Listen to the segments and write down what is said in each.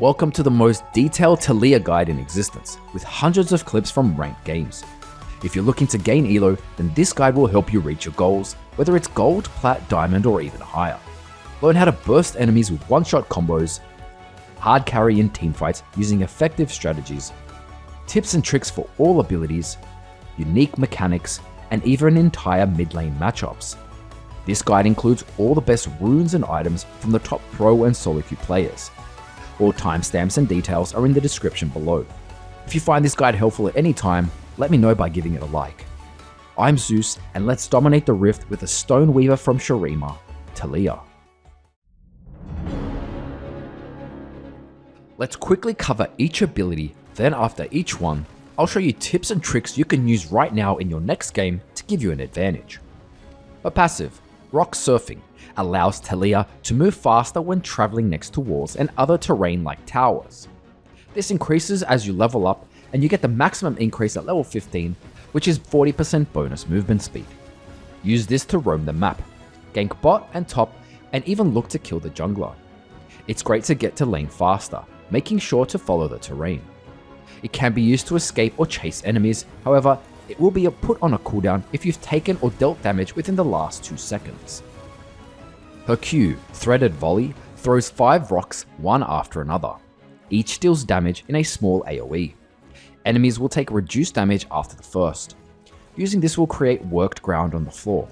Welcome to the most detailed Taliyah guide in existence, with hundreds of clips from ranked games. If you're looking to gain elo, then this guide will help you reach your goals, whether it's gold, plat, diamond, or even higher. Learn how to burst enemies with one-shot combos, hard carry in teamfights using effective strategies, tips and tricks for all abilities, unique mechanics, and even entire mid-lane matchups. This guide includes all the best runes and items from the top pro and solo queue players. All timestamps and details are in the description below. If you find this guide helpful at any time, let me know by giving it a like. I'm Zoose, and let's dominate the rift with a stone weaver from Shurima, Taliyah. Let's quickly cover each ability, then after each one, I'll show you tips and tricks you can use right now in your next game to give you an advantage. A passive, Rock Surfing, allows Taliyah to move faster when traveling next to walls and other terrain like towers. This increases as you level up, and you get the maximum increase at level 15, which is 40% bonus movement speed. Use this to roam the map, gank bot and top, and even look to kill the jungler. It's great to get to lane faster, making sure to follow the terrain. It can be used to escape or chase enemies, however, it will be put on a cooldown if you've taken or dealt damage within the last 2 seconds. Her Q, Threaded Volley, throws 5 rocks one after another. Each deals damage in a small AoE. Enemies will take reduced damage after the first. Using this will create worked ground on the floor.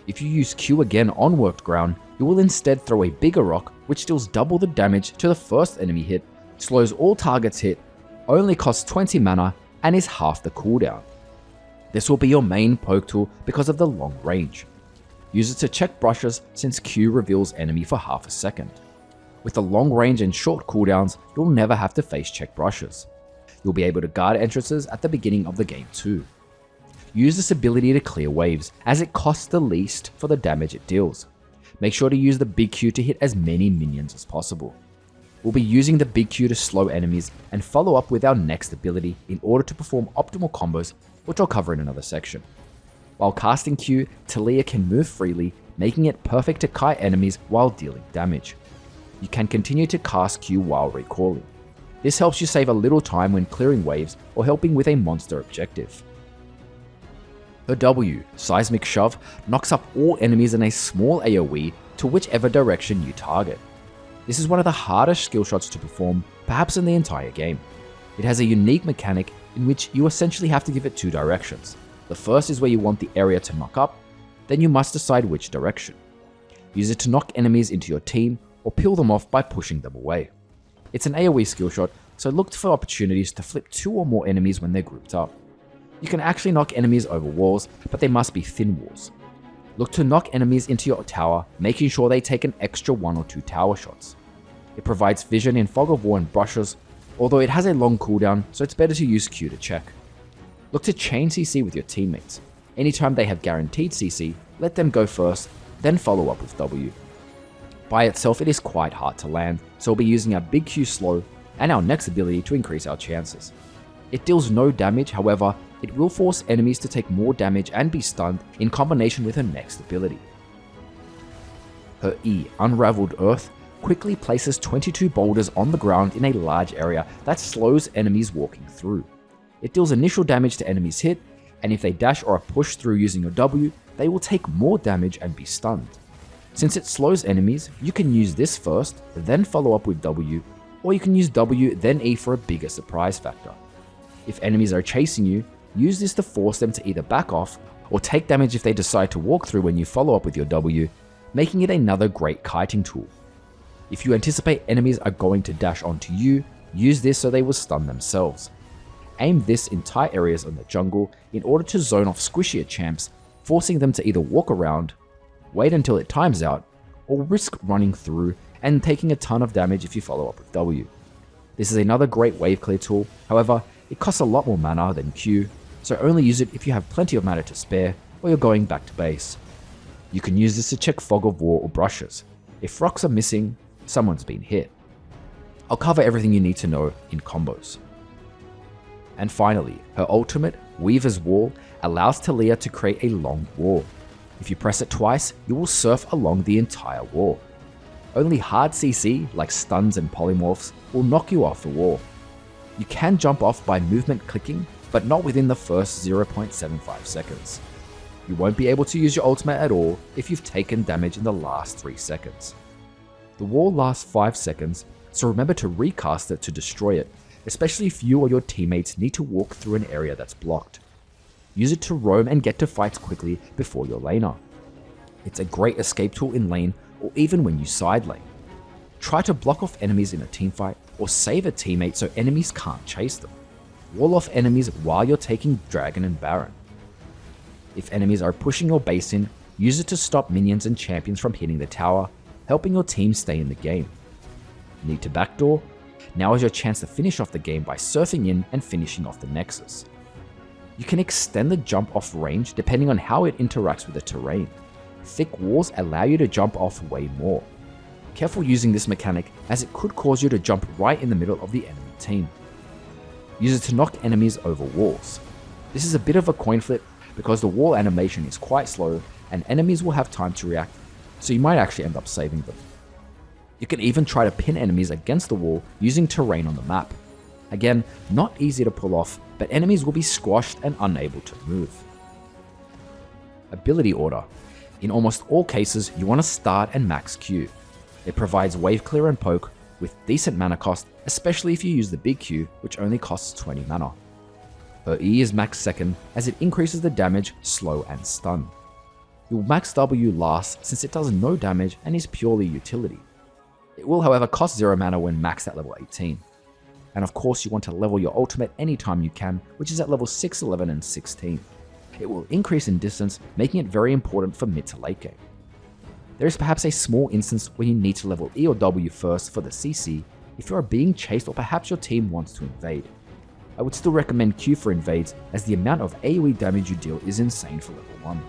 If you use Q again on worked ground, you will instead throw a bigger rock which deals double the damage to the first enemy hit, slows all targets hit, only costs 20 mana, and is half the cooldown. This will be your main poke tool because of the long range. Use it to check brushes since Q reveals enemy for half a second. With the long range and short cooldowns, you'll never have to face check brushes. You'll be able to guard entrances at the beginning of the game too. Use this ability to clear waves, as it costs the least for the damage it deals. Make sure to use the big Q to hit as many minions as possible. We'll be using the big Q to slow enemies and follow up with our next ability in order to perform optimal combos, which I'll cover in another section. While casting Q, Taliyah can move freely, making it perfect to kite enemies while dealing damage. You can continue to cast Q while recalling. This helps you save a little time when clearing waves or helping with a monster objective. Her W, Seismic Shove, knocks up all enemies in a small AoE to whichever direction you target. This is one of the hardest skill shots to perform, perhaps in the entire game. It has a unique mechanic in which you essentially have to give it 2 directions. The first is where you want the area to knock up, then you must decide which direction. Use it to knock enemies into your team or peel them off by pushing them away. It's an AoE skill shot, so look for opportunities to flip 2 or more enemies when they're grouped up. You can actually knock enemies over walls, but they must be thin walls. Look to knock enemies into your tower, making sure they take an extra 1 or 2 tower shots. It provides vision in Fog of War and brushes, although it has a long cooldown, so it's better to use Q to check. Look to chain CC with your teammates. Anytime they have guaranteed CC, let them go first, then follow up with W. By itself, it is quite hard to land, so we'll be using our big Q slow and our next ability to increase our chances. It deals no damage, however, it will force enemies to take more damage and be stunned in combination with her next ability. Her E, Unraveled Earth, quickly places 22 boulders on the ground in a large area that slows enemies walking through. It deals initial damage to enemies hit, and if they dash or are pushed through using your W, they will take more damage and be stunned. Since it slows enemies, you can use this first, then follow up with W, or you can use W then E for a bigger surprise factor. If enemies are chasing you, use this to force them to either back off or take damage if they decide to walk through when you follow up with your W, making it another great kiting tool. If you anticipate enemies are going to dash onto you, use this so they will stun themselves. Aim this in tight areas on the jungle in order to zone off squishier champs, forcing them to either walk around, wait until it times out, or risk running through and taking a ton of damage if you follow up with W. This is another great wave clear tool, however, it costs a lot more mana than Q, so only use it if you have plenty of mana to spare or you're going back to base. You can use this to check Fog of War or brushes. If rocks are missing, someone's been hit. I'll cover everything you need to know in combos. And finally, her ultimate, Weaver's Wall, allows Taliyah to create a long wall. If you press it twice, you will surf along the entire wall. Only hard CC, like stuns and polymorphs, will knock you off the wall. You can jump off by movement clicking, but not within the first 0.75 seconds. You won't be able to use your ultimate at all if you've taken damage in the last 3 seconds. The wall lasts 5 seconds, so remember to recast it to destroy it, especially if you or your teammates need to walk through an area that's blocked. Use it to roam and get to fights quickly before your laner. It's a great escape tool in lane or even when you side lane. Try to block off enemies in a teamfight or save a teammate so enemies can't chase them. Wall off enemies while you're taking Dragon and Baron. If enemies are pushing your base in, use it to stop minions and champions from hitting the tower, helping your team stay in the game. Need to backdoor? Now is your chance to finish off the game by surfing in and finishing off the Nexus. You can extend the jump off range depending on how it interacts with the terrain. Thick walls allow you to jump off way more. Careful using this mechanic as it could cause you to jump right in the middle of the enemy team. Use it to knock enemies over walls. This is a bit of a coin flip because the wall animation is quite slow and enemies will have time to react, so you might actually end up saving them. You can even try to pin enemies against the wall using terrain on the map. Again, not easy to pull off, but enemies will be squashed and unable to move. Ability order. In almost all cases, you want to start and max Q. It provides wave clear and poke with decent mana cost, especially if you use the big Q, which only costs 20 mana. Her E is max second as it increases the damage, slow and stun. Your max W last since it does no damage and is purely utility. It will however cost 0 mana when maxed at level 18. And of course you want to level your ultimate anytime you can, which is at level 6, 11 and 16. It will increase in distance, making it very important for mid to late game. There is perhaps a small instance where you need to level E or W first for the CC if you are being chased or perhaps your team wants to invade. I would still recommend Q for invades as the amount of AoE damage you deal is insane for level 1.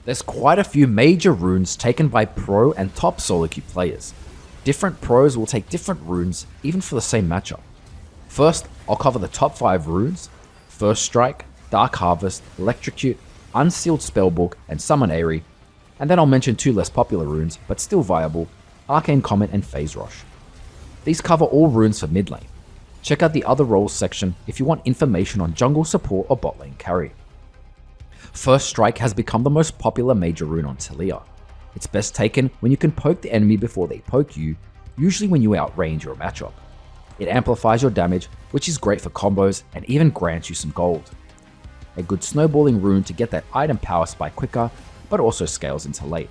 There's quite a few major runes taken by pro and top solo queue players. Different pros will take different runes even for the same matchup. First, I'll cover the top 5 runes: First Strike, Dark Harvest, Electrocute, Unsealed Spellbook, and Summon Aery, and then I'll mention 2 less popular runes, but still viable: Arcane, Comet, and Phase Rush. These cover all runes for mid lane. Check out the other roles section if you want information on jungle support or bot lane carry. First Strike has become the most popular major rune on Taliyah. It's best taken when you can poke the enemy before they poke you, usually when you outrange your matchup. It amplifies your damage, which is great for combos and even grants you some gold. A good snowballing rune to get that item power spike quicker, but also scales into late.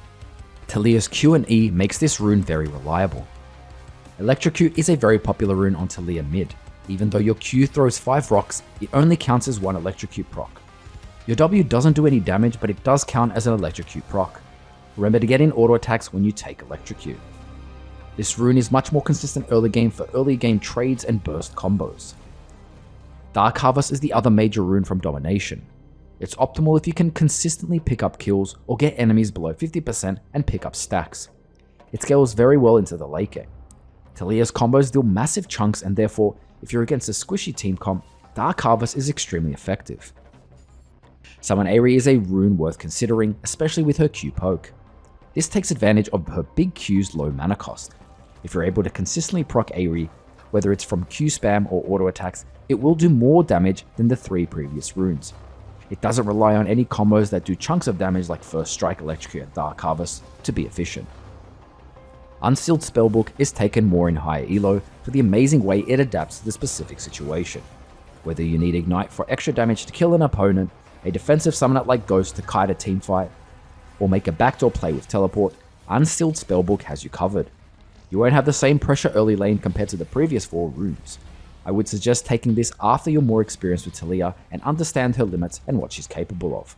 Taliyah's Q and E makes this rune very reliable. Electrocute is a very popular rune on Taliyah mid. Even though your Q throws 5 rocks, it only counts as 1 Electrocute proc. Your W doesn't do any damage, but it does count as an Electrocute proc. Remember to get in auto attacks when you take Electrocute. This rune is much more consistent early game for early game trades and burst combos. Dark Harvest is the other major rune from Domination. It's optimal if you can consistently pick up kills or get enemies below 50% and pick up stacks. It scales very well into the late game. Taliyah's combos deal massive chunks and therefore, if you're against a squishy team comp, Dark Harvest is extremely effective. Summon Aery is a rune worth considering, especially with her Q poke. This takes advantage of her big Q's low mana cost. If you're able to consistently proc Aery, whether it's from Q spam or auto attacks, it will do more damage than the 3 previous runes. It doesn't rely on any combos that do chunks of damage like First Strike, Electrocute, and Dark Harvest to be efficient. Unsealed Spellbook is taken more in higher elo for the amazing way it adapts to the specific situation. Whether you need Ignite for extra damage to kill an opponent, a defensive summoner like Ghost to kite a teamfight, or make a backdoor play with Teleport, Unsealed Spellbook has you covered. You won't have the same pressure early lane compared to the previous 4 runes. I would suggest taking this after you're more experienced with Taliyah and understand her limits and what she's capable of.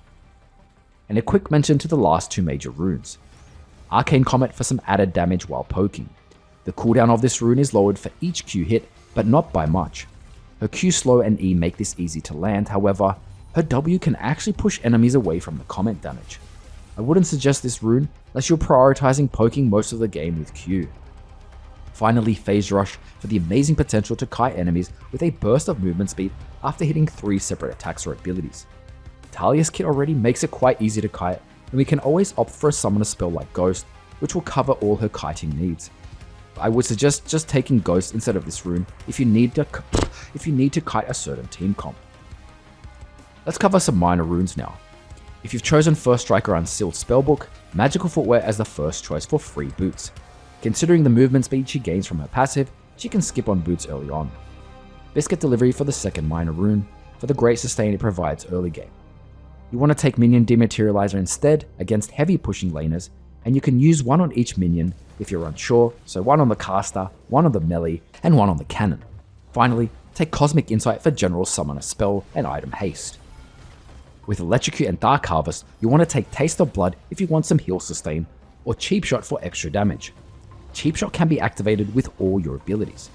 And a quick mention to the last 2 major runes. Arcane Comet for some added damage while poking. The cooldown of this rune is lowered for each Q hit, but not by much. Her Q slow and E make this easy to land, however, her W can actually push enemies away from the Comet damage. I wouldn't suggest this rune unless you're prioritizing poking most of the game with Q. Finally, Phase Rush for the amazing potential to kite enemies with a burst of movement speed after hitting 3 separate attacks or abilities. Taliyah's kit already makes it quite easy to kite, and we can always opt for a summoner spell like Ghost, which will cover all her kiting needs. I would suggest just taking Ghost instead of this rune if you need to kite a certain team comp. Let's cover some minor runes now. If you've chosen First Strike or Unsealed Spellbook, Magical Footwear as the first choice for free boots. Considering the movement speed she gains from her passive, she can skip on boots early on. Biscuit Delivery for the second minor rune, for the great sustain it provides early game. You want to take Minion Dematerializer instead against heavy pushing laners, and you can use one on each minion if you're unsure, so one on the caster, one on the melee, and one on the cannon. Finally, take Cosmic Insight for general summoner spell and item haste. With Electrocute and Dark Harvest, you want to take Taste of Blood if you want some heal sustain, or Cheap Shot for extra damage. Cheap Shot can be activated with all your abilities.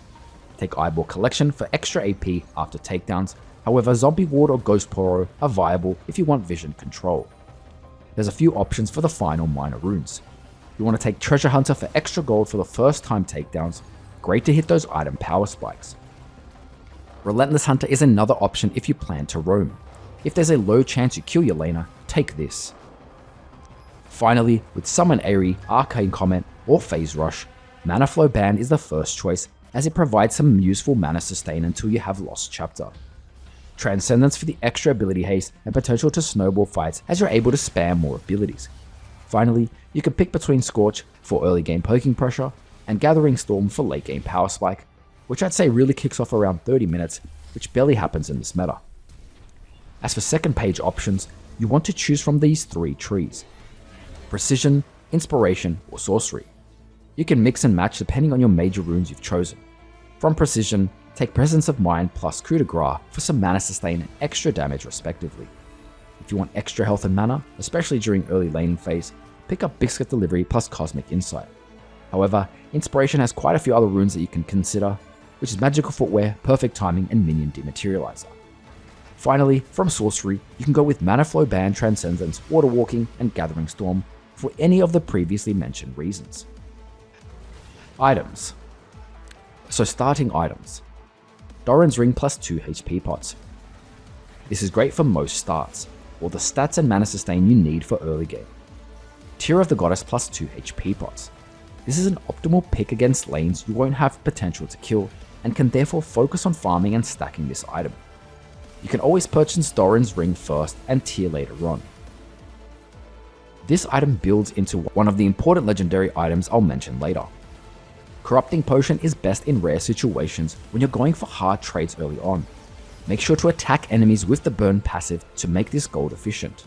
Take Eyeball Collection for extra AP after takedowns, however Zombie Ward or Ghost Poro are viable if you want vision control. There's a few options for the final minor runes. You want to take Treasure Hunter for extra gold for the first time takedowns, great to hit those item power spikes. Relentless Hunter is another option if you plan to roam. If there's a low chance you kill your laner, take this. Finally, with Summon Aery, Arcane Comet, or Phase Rush, Mana Flow Band is the first choice as it provides some useful mana sustain until you have Lost Chapter. Transcendence for the extra ability haste and potential to snowball fights as you're able to spam more abilities. Finally, you can pick between Scorch for early game poking pressure and Gathering Storm for late game power spike, which I'd say really kicks off around 30 minutes, which barely happens in this meta. As for second page options, you want to choose from these three trees: Precision, Inspiration, or Sorcery. You can mix and match depending on your major runes you've chosen. From Precision, take Presence of Mind plus Coup de Grace for some mana sustain and extra damage respectively. If you want extra health and mana, especially during early laning phase, pick up Biscuit Delivery plus Cosmic Insight. However, Inspiration has quite a few other runes that you can consider, which is Magical Footwear, Perfect Timing, and Minion Dematerializer. Finally, from Sorcery, you can go with Mana Flow Band, Transcendence, Water Walking, and Gathering Storm for any of the previously mentioned reasons. Items. So starting items. Doran's Ring plus 2 HP pots. This is great for most starts, or the stats and mana sustain you need for early game. Tear of the Goddess plus 2 HP pots. This is an optimal pick against lanes you won't have potential to kill, and can therefore focus on farming and stacking this item. You can always purchase Doran's Ring first and Tear later on. This item builds into one of the important legendary items I'll mention later. Corrupting Potion is best in rare situations when you're going for hard trades early on. Make sure to attack enemies with the burn passive to make this gold efficient.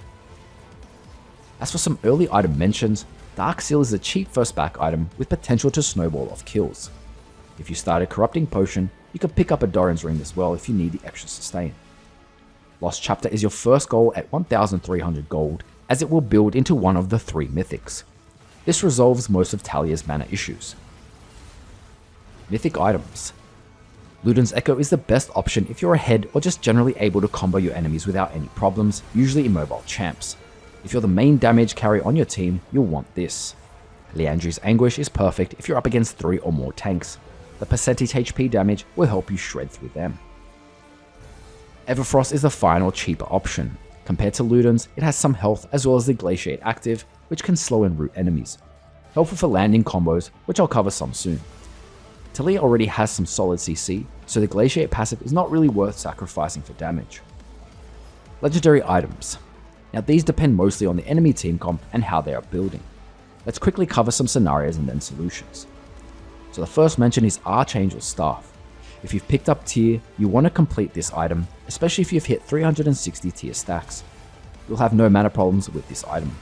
As for some early item mentions, Dark Seal is a cheap first back item with potential to snowball off kills. If you started Corrupting Potion, you can pick up a Doran's Ring as well if you need the extra sustain. Lost Chapter is your first goal at 1300 gold, as it will build into one of the 3 mythics. This resolves most of Taliyah's mana issues. Mythic Items. Ludens Echo is the best option if you're ahead or just generally able to combo your enemies without any problems, usually immobile champs. If you're the main damage carry on your team, you'll want this. Liandry's Anguish is perfect if you're up against 3 or more tanks. The percentage HP damage will help you shred through them. Everfrost is the final cheaper option. Compared to Ludens, it has some health as well as the Glaciate active, which can slow and root enemies. Helpful for landing combos, which I'll cover some soon. Taliyah already has some solid CC, so the Glaciate passive is not really worth sacrificing for damage. Legendary items. Now these depend mostly on the enemy team comp and how they are building. Let's quickly cover some scenarios and then solutions. So the first mention is Archangel's Staff. If you've picked up Tear, you want to complete this item, especially if you've hit 360 Tear stacks. You'll have no mana problems with this item.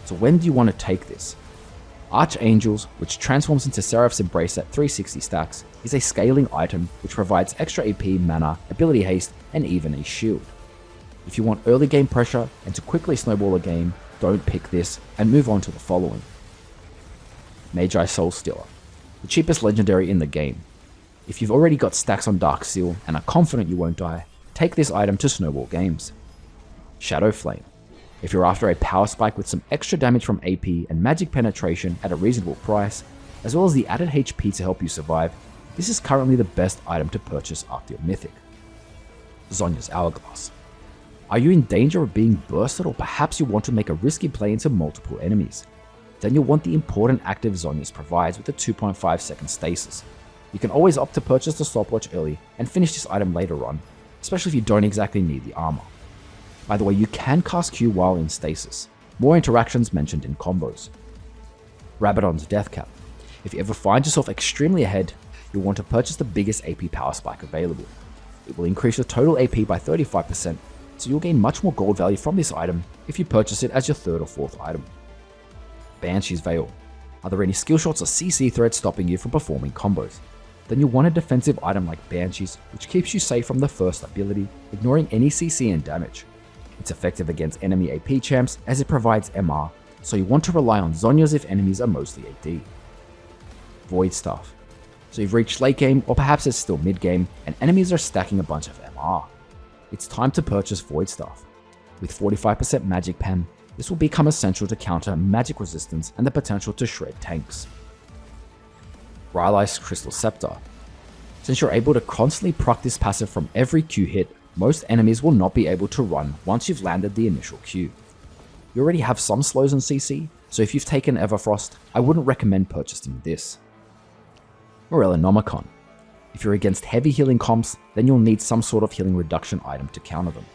So when do you want to take this? Archangels, which transforms into Seraph's Embrace at 360 stacks, is a scaling item which provides extra AP, mana, ability haste, and even a shield. If you want early game pressure and to quickly snowball a game, don't pick this and move on to the following. Magi Soul Stealer, the cheapest legendary in the game. If you've already got stacks on Dark Seal and are confident you won't die, take this item to snowball games. Shadow Flame. If you're after a power spike with some extra damage from AP and magic penetration at a reasonable price, as well as the added HP to help you survive, this is currently the best item to purchase after your mythic. Zhonya's Hourglass. Are you in danger of being bursted, or perhaps you want to make a risky play into multiple enemies? Then you'll want the important active Zhonya's provides with the 2.5 second stasis. You can always opt to purchase the stopwatch early and finish this item later on, especially if you don't exactly need the armor. By the way, you can cast Q while in stasis. More interactions mentioned in combos. Rabadon's Death Cap. If you ever find yourself extremely ahead, you'll want to purchase the biggest AP power spike available. It will increase your total AP by 35%, so you'll gain much more gold value from this item if you purchase it as your third or fourth item. Banshee's Veil. Are there any skill shots or CC threats stopping you from performing combos? Then you'll want a defensive item like Banshee's, which keeps you safe from the first ability, ignoring any CC and damage. It's effective against enemy AP champs as it provides MR, so you want to rely on Zhonya's if enemies are mostly AD. Void Staff. So you've reached late game, or perhaps it's still mid game, and enemies are stacking a bunch of MR. It's time to purchase Void Staff. With 45% magic pen, this will become essential to counter magic resistance and the potential to shred tanks. Rylai's Crystal Scepter. Since you're able to constantly proc this passive from every Q hit, most enemies will not be able to run once you've landed the initial Q. You already have some slows in CC, so if you've taken Everfrost, I wouldn't recommend purchasing this. Morellonomicon. If you're against heavy healing comps, then you'll need some sort of healing reduction item to counter them.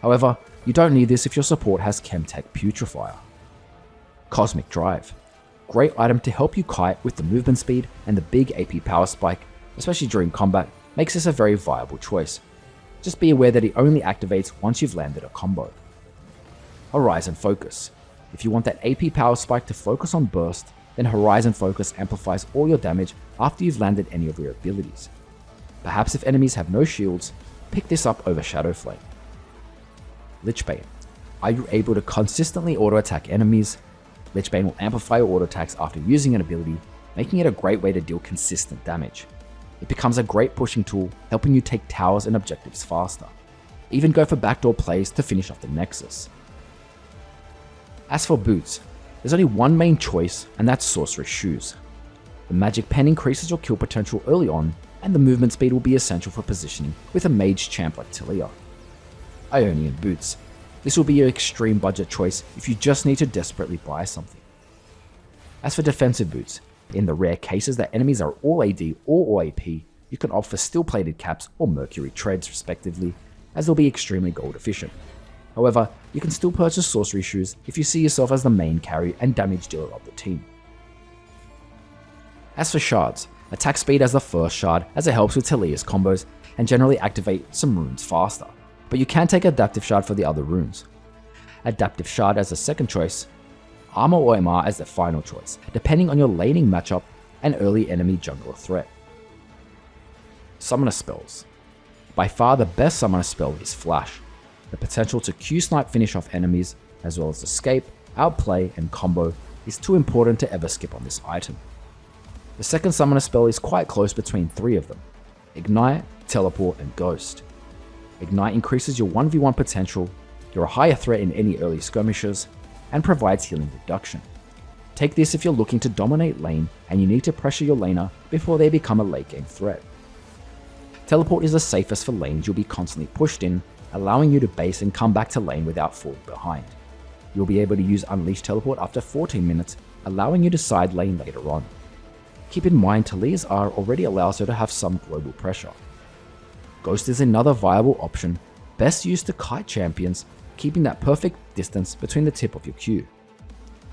However, you don't need this if your support has Chemtech Putrefier. Cosmic Drive. Great item to help you kite with the movement speed, and the big AP power spike, especially during combat, makes this a very viable choice. Just be aware that it only activates once you've landed a combo. Horizon Focus. If you want that AP power spike to focus on burst, then Horizon Focus amplifies all your damage after you've landed any of your abilities. Perhaps if enemies have no shields, pick this up over Shadow Flame. Lichbane. Are you able to consistently auto-attack enemies? Lichbane will amplify your auto-attacks after using an ability, making it a great way to deal consistent damage. It becomes a great pushing tool, helping you take towers and objectives faster. Even go for backdoor plays to finish off the Nexus. As for boots, there's only one main choice, and that's Sorcerer's Shoes. The magic pen increases your kill potential early on, and the movement speed will be essential for positioning with a mage champ like Taliyah. Ionian Boots. This will be your extreme budget choice if you just need to desperately buy something. As for defensive boots, in the rare cases that enemies are all AD or all AP, you can opt for steel-plated caps or mercury treads respectively, as they'll be extremely gold efficient. However, you can still purchase sorcery shoes if you see yourself as the main carry and damage dealer of the team. As for shards, attack speed as the first shard as it helps with Taliyah's combos and generally activate some runes faster, but you can take adaptive shard for the other runes. Adaptive shard as the second choice, armor or MR as the final choice, depending on your laning matchup and early enemy jungler threat. Summoner spells. By far the best summoner spell is Flash. The potential to Q-snipe finish off enemies, as well as escape, outplay, and combo is too important to ever skip on this item. The second summoner spell is quite close between three of them: Ignite, Teleport, and Ghost. Ignite increases your 1v1 potential, you're a higher threat in any early skirmishes, and provides healing reduction. Take this if you're looking to dominate lane and you need to pressure your laner before they become a late game threat. Teleport is the safest for lanes you'll be constantly pushed in, allowing you to base and come back to lane without falling behind. You'll be able to use Unleash Teleport after 14 minutes, allowing you to side lane later on. Keep in mind Taliyah's R already allows her to have some global pressure. Ghost is another viable option, best used to kite champions, keeping that perfect distance between the tip of your Q.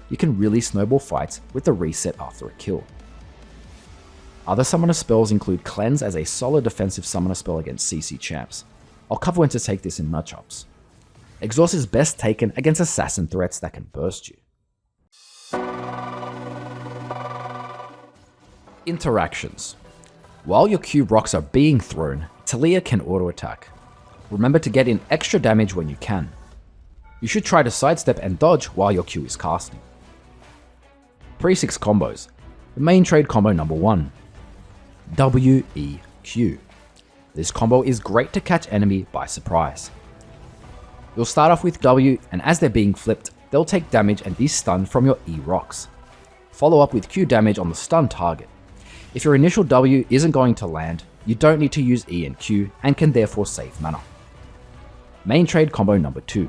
You can really snowball fights with the reset after a kill. Other summoner spells include Cleanse as a solid defensive summoner spell against CC champs. I'll cover when to take this in matchups. Exhaust is best taken against assassin threats that can burst you. Interactions. While your Q rocks are being thrown, Taliyah can auto-attack. Remember to get in extra damage when you can. You should try to sidestep and dodge while your Q is casting. Pre-6 combos. The main trade combo number 1. WEQ. This combo is great to catch enemy by surprise. You'll start off with W, and as they're being flipped, they'll take damage and be stunned from your E rocks. Follow up with Q damage on the stunned target. If your initial W isn't going to land, you don't need to use E and Q and can therefore save mana. Main trade combo number 2.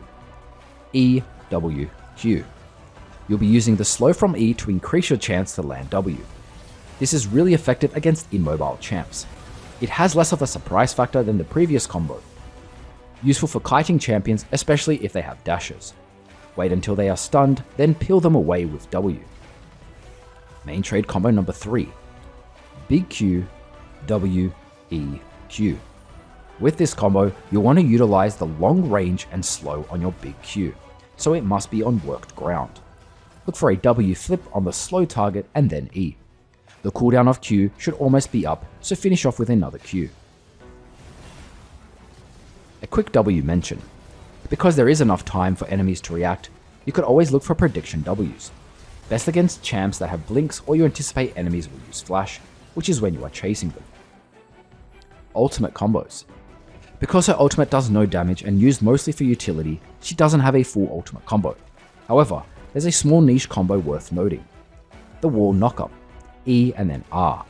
E, W, Q. You'll be using the slow from E to increase your chance to land W. This is really effective against immobile champs. It has less of a surprise factor than the previous combo. Useful for kiting champions, especially if they have dashes. Wait until they are stunned, then peel them away with W. Main trade combo number 3. Big Q, W, E, Q. With this combo, you'll want to utilize the long range and slow on your big Q, so it must be on worked ground. Look for a W flip on the slow target and then E. The cooldown of Q should almost be up, so finish off with another Q. A quick W mention. Because there is enough time for enemies to react, you could always look for prediction Ws. Best against champs that have blinks or you anticipate enemies will use flash, which is when you are chasing them. Ultimate combos. Because her ultimate does no damage and used mostly for utility, she doesn't have a full ultimate combo. However, there's a small niche combo worth noting. The wall knockup, E and then R.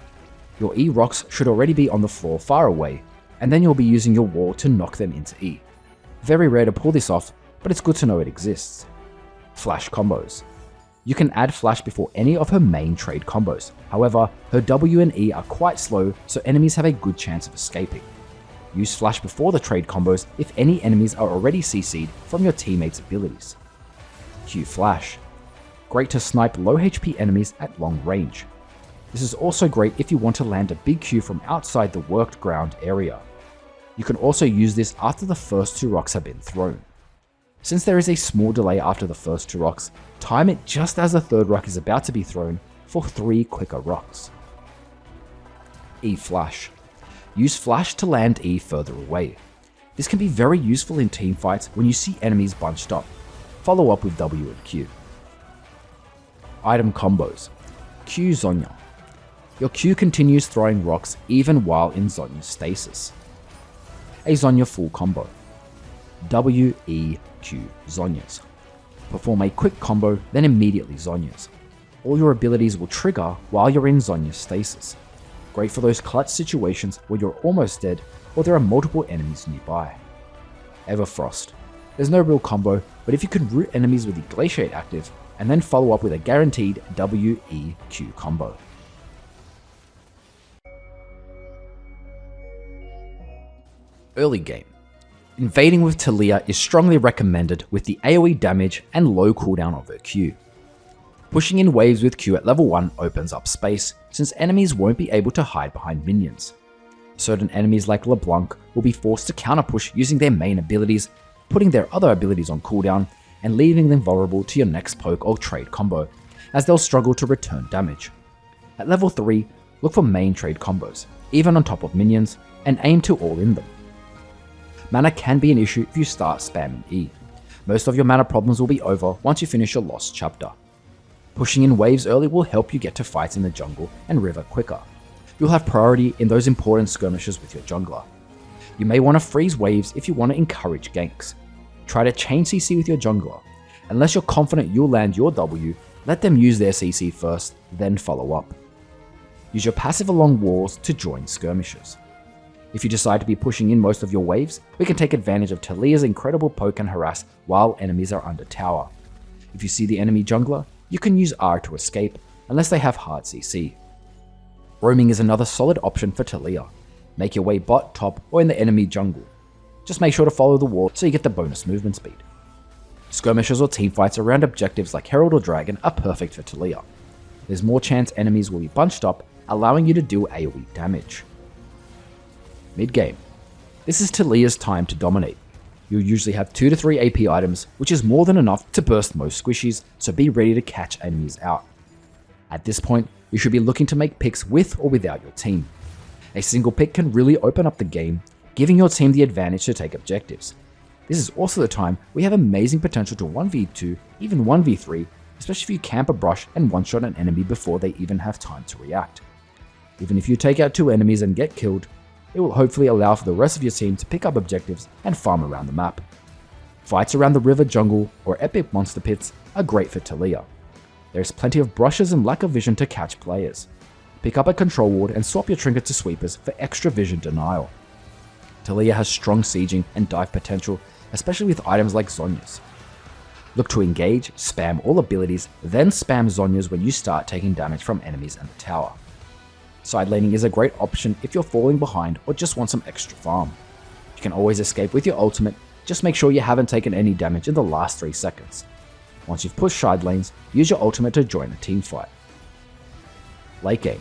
Your E rocks should already be on the floor far away, and then you'll be using your wall to knock them into E. Very rare to pull this off, but it's good to know it exists. Flash combos. You can add flash before any of her main trade combos, however, her W and E are quite slow, so enemies have a good chance of escaping. Use flash before the trade combos if any enemies are already CC'd from your teammates' abilities. Q flash. Great to snipe low HP enemies at long range. This is also great if you want to land a big Q from outside the worked ground area. You can also use this after the first 2 rocks have been thrown. Since there is a small delay after the first 2 rocks, time it just as the 3rd rock is about to be thrown for 3 quicker rocks. E flash. Use flash to land E further away. This can be very useful in teamfights when you see enemies bunched up. Follow up with W and Q. Item combos. Q Zonya. Your Q continues throwing rocks even while in Zonya's stasis. A Zonya full combo. W, E, Q Zonyas. Perform a quick combo, then immediately Zonyas. All your abilities will trigger while you're in Zonya's stasis. Great for those clutch situations where you're almost dead or there are multiple enemies nearby. Everfrost. There's no real combo, but if you can root enemies with the Glaciate active, and then follow up with a guaranteed W, E, Q combo. Early game. Invading with Taliyah is strongly recommended with the AoE damage and low cooldown of her Q. Pushing in waves with Q at level 1 opens up space, since enemies won't be able to hide behind minions. Certain enemies like LeBlanc will be forced to counter push using their main abilities, putting their other abilities on cooldown, and leaving them vulnerable to your next poke or trade combo, as they'll struggle to return damage. At level 3, look for main trade combos, even on top of minions, and aim to all in them. Mana can be an issue if you start spamming E. Most of your mana problems will be over once you finish your Lost chapter. Pushing in waves early will help you get to fights in the jungle and river quicker. You'll have priority in those important skirmishes with your jungler. You may want to freeze waves if you want to encourage ganks. Try to chain CC with your jungler. Unless you're confident you'll land your W, let them use their CC first, then follow up. Use your passive along walls to join skirmishes. If you decide to be pushing in most of your waves, we can take advantage of Taliyah's incredible poke and harass while enemies are under tower. If you see the enemy jungler, you can use R to escape, unless they have hard CC. Roaming is another solid option for Taliyah. Make your way bot, top, or in the enemy jungle. Just make sure to follow the wall so you get the bonus movement speed. Skirmishes or teamfights around objectives like Herald or Dragon are perfect for Taliyah. There's more chance enemies will be bunched up, allowing you to deal AoE damage. Mid-game. This is Taliyah's time to dominate. You'll usually have 2 to 3 AP items, which is more than enough to burst most squishies, so be ready to catch enemies out. At this point, you should be looking to make picks with or without your team. A single pick can really open up the game, giving your team the advantage to take objectives. This is also the time we have amazing potential to 1v2, even 1v3, especially if you camp a brush and one-shot an enemy before they even have time to react. Even if you take out 2 enemies and get killed, it will hopefully allow for the rest of your team to pick up objectives and farm around the map. Fights around the river jungle or epic monster pits are great for Taliyah. There's plenty of brushes and lack of vision to catch players. Pick up a control ward and swap your trinket to sweepers for extra vision denial. Taliyah has strong sieging and dive potential, especially with items like Zhonya's. Look to engage, spam all abilities, then spam Zhonya's when you start taking damage from enemies and the tower. Side laning is a great option if you're falling behind or just want some extra farm. You can always escape with your ultimate, just make sure you haven't taken any damage in the last 3 seconds. Once you've pushed side lanes, use your ultimate to join the team fight. Late game.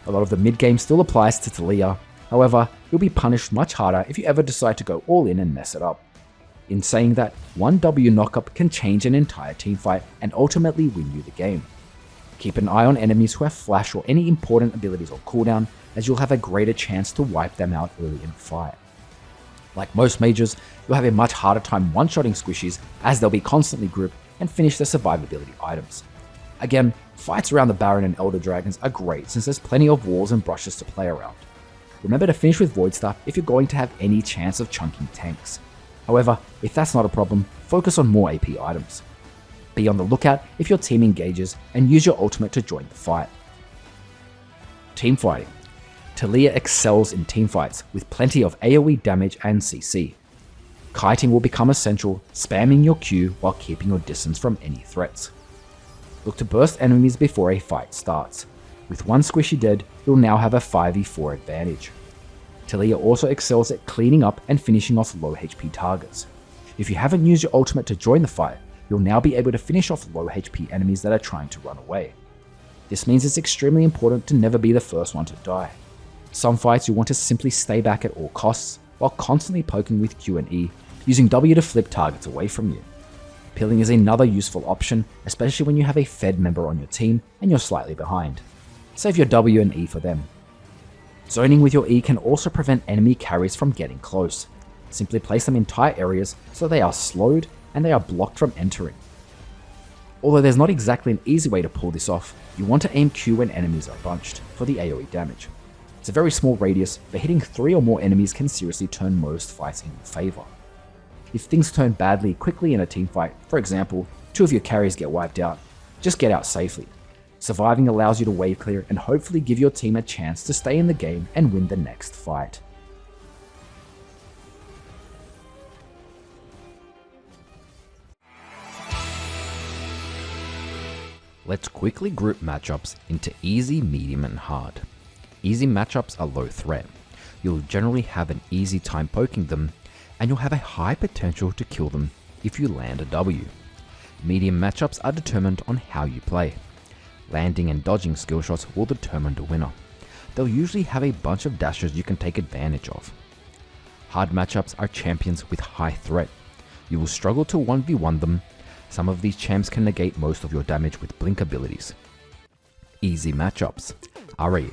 A lot of the mid game still applies to Taliyah, however, you'll be punished much harder if you ever decide to go all in and mess it up. In saying that, one W knockup can change an entire team fight and ultimately win you the game. Keep an eye on enemies who have flash or any important abilities or cooldown, as you'll have a greater chance to wipe them out early in the fight. Like most mages, you'll have a much harder time one-shotting squishies as they'll be constantly grouped and finish their survivability items. Again, fights around the Baron and Elder Dragons are great since there's plenty of walls and brushes to play around. Remember to finish with Void Staff if you're going to have any chance of chunking tanks. However, if that's not a problem, focus on more AP items. Be on the lookout if your team engages and use your ultimate to join the fight. Team fighting. Taliyah excels in teamfights with plenty of AoE damage and CC. Kiting will become essential, spamming your Q while keeping your distance from any threats. Look to burst enemies before a fight starts. With one squishy dead, you'll now have a 5v4 advantage. Taliyah also excels at cleaning up and finishing off low HP targets. If you haven't used your ultimate to join the fight, you'll now be able to finish off low HP enemies that are trying to run away. This means it's extremely important to never be the first one to die. Some fights you want to simply stay back at all costs, while constantly poking with Q and E, using W to flip targets away from you. Pilling is another useful option, especially when you have a fed member on your team and you're slightly behind. Save your W and E for them. Zoning with your E can also prevent enemy carries from getting close. Simply place them in tight areas so they are slowed and they are blocked from entering. Although there's not exactly an easy way to pull this off, you want to aim Q when enemies are bunched for the AoE damage. It's a very small radius, but hitting 3 or more enemies can seriously turn most fights in your favor. If things turn badly quickly in a team fight, for example, 2 of your carries get wiped out, just get out safely. Surviving allows you to wave clear and hopefully give your team a chance to stay in the game and win the next fight. Let's quickly group matchups into easy, medium and hard. Easy matchups are low threat. You'll generally have an easy time poking them, and you'll have a high potential to kill them if you land a W. Medium matchups are determined on how you play. Landing and dodging skill shots will determine the winner. They'll usually have a bunch of dashes you can take advantage of. Hard matchups are champions with high threat. You will struggle to 1v1 them. Some of these champs can negate most of your damage with blink abilities. Easy matchups. Aery.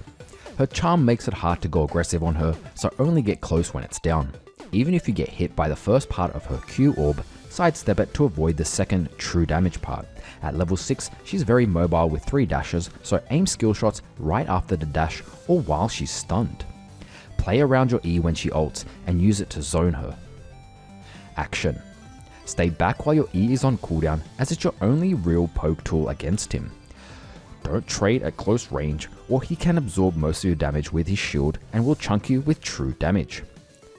Her charm makes it hard to go aggressive on her, so only get close when it's down. Even if you get hit by the first part of her Q orb, sidestep it to avoid the second true damage part. At level 6, she's very mobile with 3 dashes, so aim skill shots right after the dash or while she's stunned. Play around your E when she ults and use it to zone her. Action. Stay back while your E is on cooldown, as it's your only real poke tool against him. Don't trade at close range, or he can absorb most of your damage with his shield and will chunk you with true damage.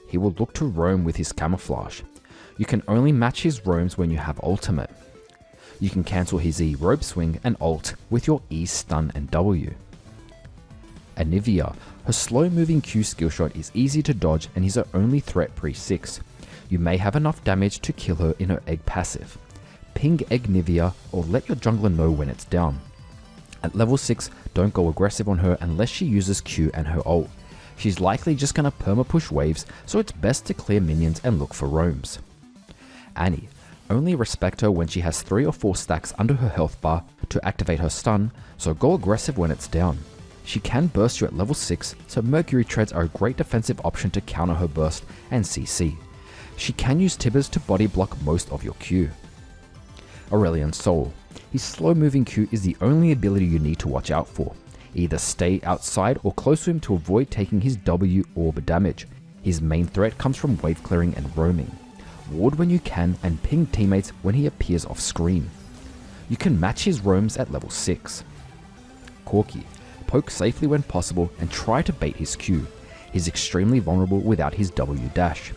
He will look to roam with his camouflage. You can only match his roams when you have ultimate. You can cancel his E rope swing and ult with your E stun and W. Anivia. Her slow moving Q skill shot is easy to dodge and is her only threat pre-6. You may have enough damage to kill her in her egg passive. Ping Nivea or let your jungler know when it's down. At level 6, don't go aggressive on her unless she uses Q and her ult. She's likely just gonna perma-push waves, so it's best to clear minions and look for roams. Annie. Only respect her when she has 3 or 4 stacks under her health bar to activate her stun, so go aggressive when it's down. She can burst you at level 6, so Mercury Treads are a great defensive option to counter her burst and CC. She can use Tibbers to body block most of your Q. Aurelion Sol. His slow moving Q is the only ability you need to watch out for. Either stay outside or close to him to avoid taking his W orb damage. His main threat comes from wave clearing and roaming. Ward when you can and ping teammates when he appears off screen. You can match his roams at level 6. Corki. Poke safely when possible and try to bait his Q. He's extremely vulnerable without his W dash.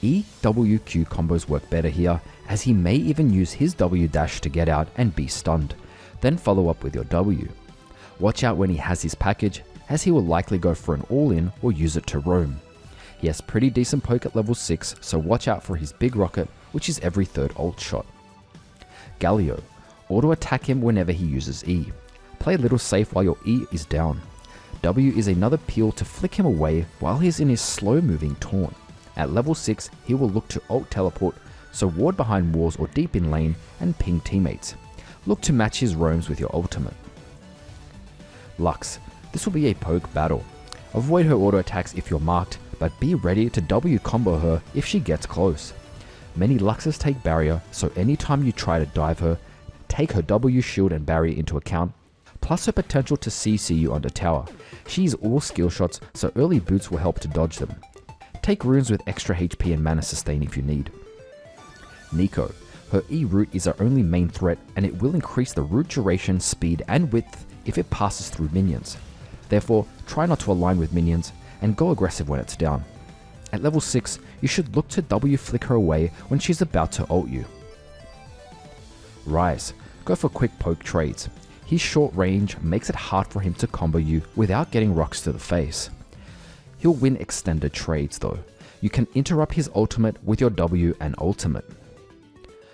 E-W-Q combos work better here, as he may even use his W dash to get out and be stunned, then follow up with your W. Watch out when he has his package, as he will likely go for an all-in or use it to roam. He has pretty decent poke at level 6, so watch out for his big rocket, which is every third ult shot. Galio, auto attack him whenever he uses E. Play a little safe while your E is down. W is another peel to flick him away while he's in his slow moving taunt. At level 6, he will look to ult teleport, so ward behind walls or deep in lane and ping teammates. Look to match his roams with your ultimate. Lux, this will be a poke battle. Avoid her auto attacks if you're marked, but be ready to W combo her if she gets close. Many Luxes take barrier, so anytime you try to dive her, take her W shield and barrier into account, plus her potential to CC you under tower. She is all skill shots, so early boots will help to dodge them. Take runes with extra HP and mana sustain if you need. Neeko, her E root is her only main threat, and it will increase the root duration, speed and width if it passes through minions. Therefore, try not to align with minions, and go aggressive when it's down. At level 6, you should look to W flick her away when she's about to ult you. Rise, go for quick poke trades. His short range makes it hard for him to combo you without getting rocks to the face. He'll win extended trades though. You can interrupt his ultimate with your W and ultimate.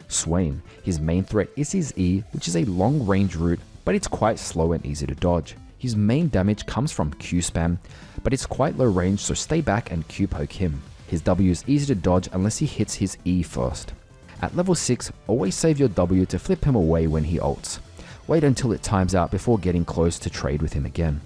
Swain, his main threat is his E, which is a long range route, but it's quite slow and easy to dodge. His main damage comes from Q spam, but it's quite low range, so stay back and Q poke him. His W is easy to dodge unless he hits his E first. At level 6, always save your W to flip him away when he ults. Wait until it times out before getting close to trade with him again.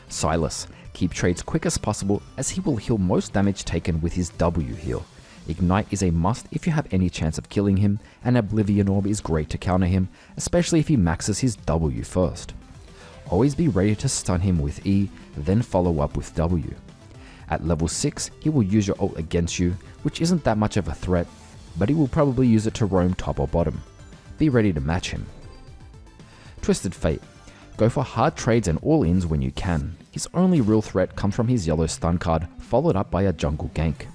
Silas, keep trades quick as possible as he will heal most damage taken with his W heal. Ignite is a must if you have any chance of killing him, and Oblivion Orb is great to counter him, especially if he maxes his W first. Always be ready to stun him with E, then follow up with W. At level 6, he will use your ult against you, which isn't that much of a threat, but he will probably use it to roam top or bottom. Be ready to match him. Twisted Fate, go for hard trades and all-ins when you can. His only real threat comes from his yellow stun card, followed up by a jungle gank.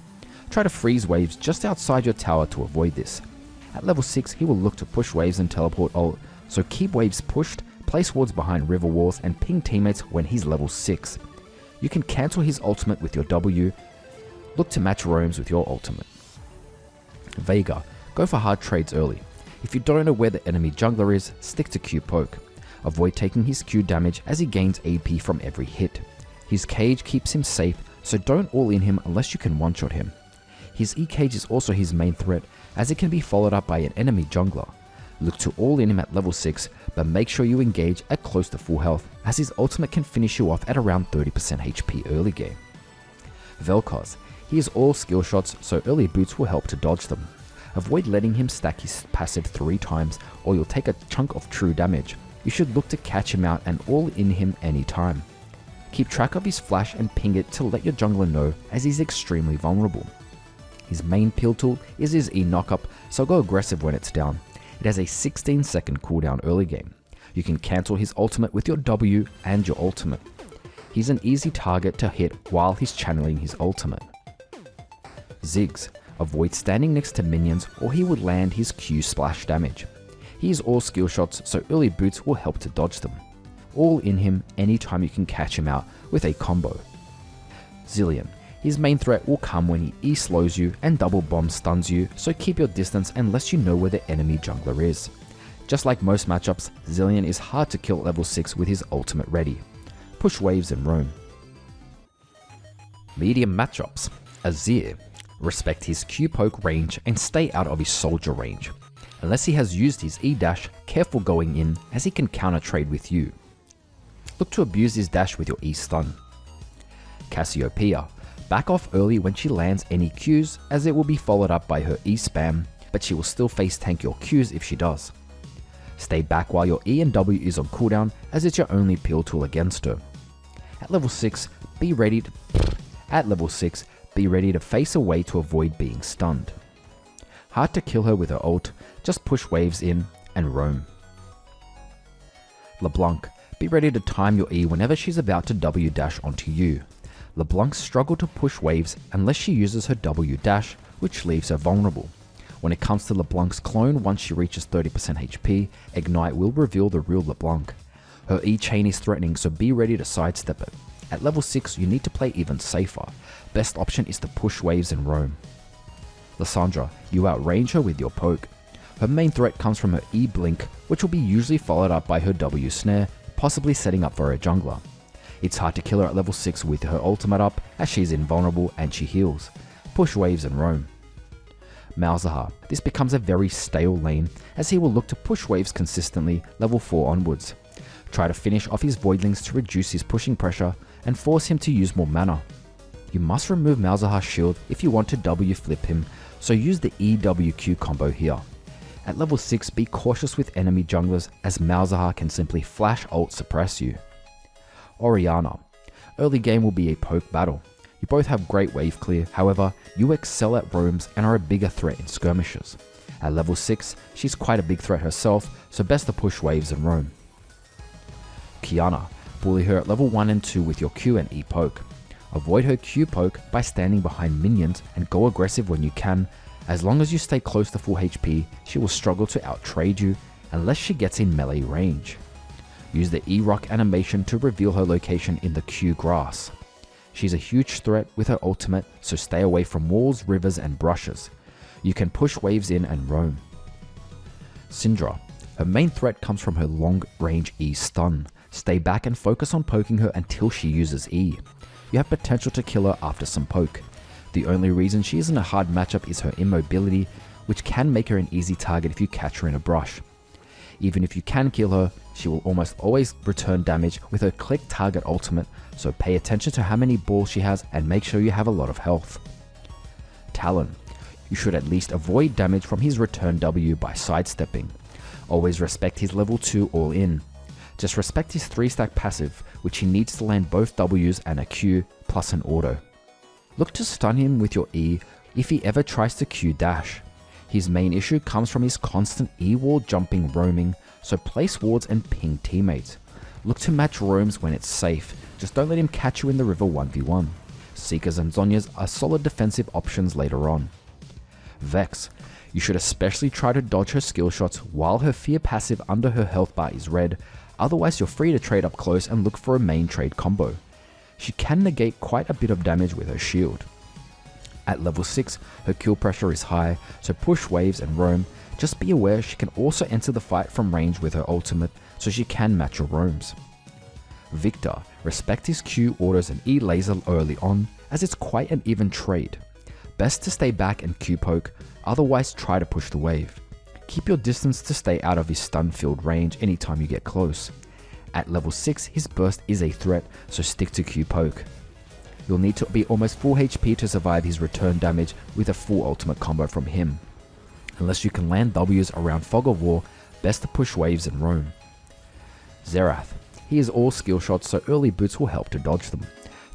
Try to freeze waves just outside your tower to avoid this. At level 6, he will look to push waves and teleport ult, so keep waves pushed, place wards behind river walls and ping teammates when he's level 6. You can cancel his ultimate with your W, look to match roams with your ultimate. Veigar, go for hard trades early. If you don't know where the enemy jungler is, stick to Q poke. Avoid taking his Q damage as he gains AP from every hit. His cage keeps him safe, so don't all in him unless you can one-shot him. His E cage is also his main threat, as it can be followed up by an enemy jungler. Look to all in him at level 6, but make sure you engage at close to full health, as his ultimate can finish you off at around 30% HP early game. Vel'Koz, he is all skill shots, so early boots will help to dodge them. Avoid letting him stack his passive 3 times, or you'll take a chunk of true damage. You should look to catch him out and all in him anytime. Keep track of his flash and ping it to let your jungler know, as he's extremely vulnerable. His main peel tool is his E knockup, so go aggressive when it's down. It has a 16-second cooldown early game. You can cancel his ultimate with your W and your ultimate. He's an easy target to hit while he's channeling his ultimate. Ziggs, avoid standing next to minions or he would land his Q splash damage. He is all skill shots, so early boots will help to dodge them. All in him anytime you can catch him out with a combo. Zilean, his main threat will come when he E slows you and double bomb stuns you, so keep your distance unless you know where the enemy jungler is. Just like most matchups, Zilean is hard to kill at level 6 with his ultimate ready. Push waves and roam. Medium matchups. Azir, respect his Q poke range and stay out of his soldier range. Unless he has used his E dash, careful going in as he can counter trade with you. Look to abuse his dash with your E stun. Cassiopeia, back off early when she lands any Qs, as it will be followed up by her E spam, but she will still face tank your Qs if she does. Stay back while your E and W is on cooldown, as it's your only peel tool against her. At level 6, be ready to face away to avoid being stunned. Hard to kill her with her ult, just push waves in and roam. LeBlanc, be ready to time your E whenever she's about to W dash onto you. LeBlanc struggle to push waves unless she uses her W dash, which leaves her vulnerable. When it comes to LeBlanc's clone, once she reaches 30% HP, Ignite will reveal the real LeBlanc. Her E chain is threatening, so be ready to sidestep it. At level 6, you need to play even safer. Best option is to push waves and roam. Lissandra, you outrange her with your poke. Her main threat comes from her E blink, which will be usually followed up by her W snare, possibly setting up for a jungler. It's hard to kill her at level 6 with her ultimate up, as she's invulnerable and she heals. Push waves and roam. Malzahar, this becomes a very stale lane, as he will look to push waves consistently level 4 onwards. Try to finish off his voidlings to reduce his pushing pressure and force him to use more mana. You must remove Malzahar's shield if you want to W flip him, so use the EWQ combo here. At level 6, be cautious with enemy junglers, as Malzahar can simply flash ult suppress you. Orianna, early game will be a poke battle. You both have great wave clear, however, you excel at roams and are a bigger threat in skirmishes. At level 6, she's quite a big threat herself, so best to push waves and roam. Qiyana, bully her at level 1 and 2 with your Q and E poke. Avoid her Q poke by standing behind minions and go aggressive when you can. As long as you stay close to full HP, she will struggle to outtrade you unless she gets in melee range. Use the E-Rock animation to reveal her location in the Q grass. She's a huge threat with her ultimate, so stay away from walls, rivers and brushes. You can push waves in and roam. Syndra, her main threat comes from her long range E stun. Stay back and focus on poking her until she uses E. You have potential to kill her after some poke. The only reason she isn't a hard matchup is her immobility, which can make her an easy target if you catch her in a brush. Even if you can kill her, she will almost always return damage with her click target ultimate, so pay attention to how many balls she has and make sure you have a lot of health. Talon, you should at least avoid damage from his return W by sidestepping. Always respect his level 2 all in. Just respect his 3-stack passive, which he needs to land both Ws and a Q plus an auto. Look to stun him with your E if he ever tries to Q dash. His main issue comes from his constant E-wall jumping roaming, so place wards and ping teammates. Look to match roams when it's safe, just don't let him catch you in the river 1v1. Seekers and Zhonya's are solid defensive options later on. Vex, you should especially try to dodge her skill shots while her fear passive under her health bar is red, otherwise you're free to trade up close and look for a main trade combo. She can negate quite a bit of damage with her shield. At level 6, her kill pressure is high, so push waves and roam. Just be aware she can also enter the fight from range with her ultimate, so she can match your roams. Victor, respect his Q autos and E laser early on, as it's quite an even trade. Best to stay back and Q poke, otherwise try to push the wave. Keep your distance to stay out of his stun filled range anytime you get close. At level 6, his burst is a threat, so stick to Q poke. You'll need to be almost full HP to survive his return damage with a full ultimate combo from him. Unless you can land Ws around Fog of War, best to push waves and roam. Xerath, he is all skill shots, so early boots will help to dodge them.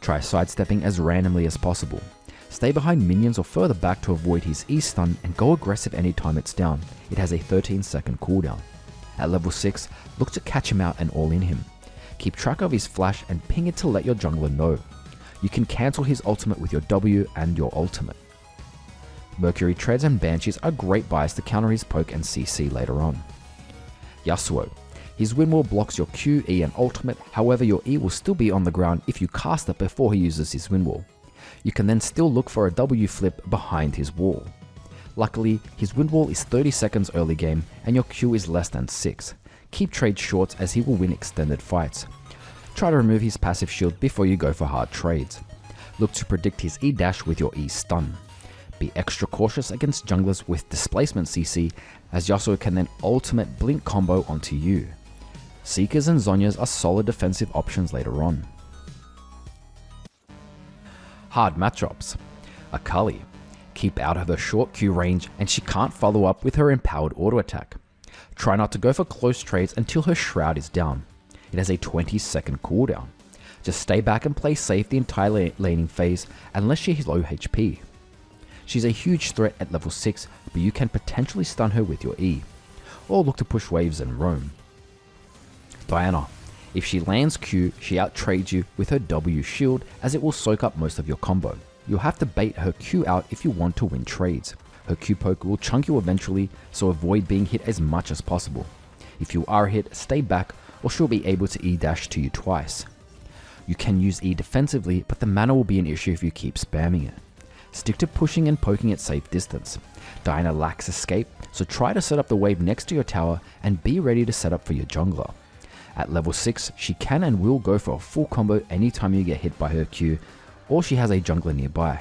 Try sidestepping as randomly as possible. Stay behind minions or further back to avoid his E-stun and go aggressive anytime it's down. It has a 13-second cooldown. At level 6, look to catch him out and all in him. Keep track of his flash and ping it to let your jungler know. You can cancel his ultimate with your W and your ultimate. Mercury Treads and Banshees are great buys to counter his poke and CC later on. Yasuo, his Windwall blocks your Q, E and ultimate, however your E will still be on the ground if you cast it before he uses his Windwall. You can then still look for a W flip behind his wall. Luckily, his wind wall is 30 seconds early game and your Q is less than 6. Keep trades short as he will win extended fights. Try to remove his passive shield before you go for hard trades. Look to predict his E dash with your E stun. Be extra cautious against junglers with displacement CC, as Yasuo can then ultimate blink combo onto you. Seekers and Zhonya's are solid defensive options later on. Hard matchups. Akali. Keep out of her short Q range and she can't follow up with her empowered auto attack. Try not to go for close trades until her shroud is down. It has a 20-second cooldown. Just stay back and play safe the entire laning phase unless she is low HP. She's a huge threat at level 6, but you can potentially stun her with your E, or look to push waves and roam. Diana. If she lands Q, she outtrades you with her W shield as it will soak up most of your combo. You'll have to bait her Q out if you want to win trades. Her Q poke will chunk you eventually, so avoid being hit as much as possible. If you are hit, stay back or she'll be able to E-dash to you twice. You can use E defensively, but the mana will be an issue if you keep spamming it. Stick to pushing and poking at safe distance. Diana lacks escape, so try to set up the wave next to your tower and be ready to set up for your jungler. At level 6, she can and will go for a full combo anytime you get hit by her Q, or she has a jungler nearby.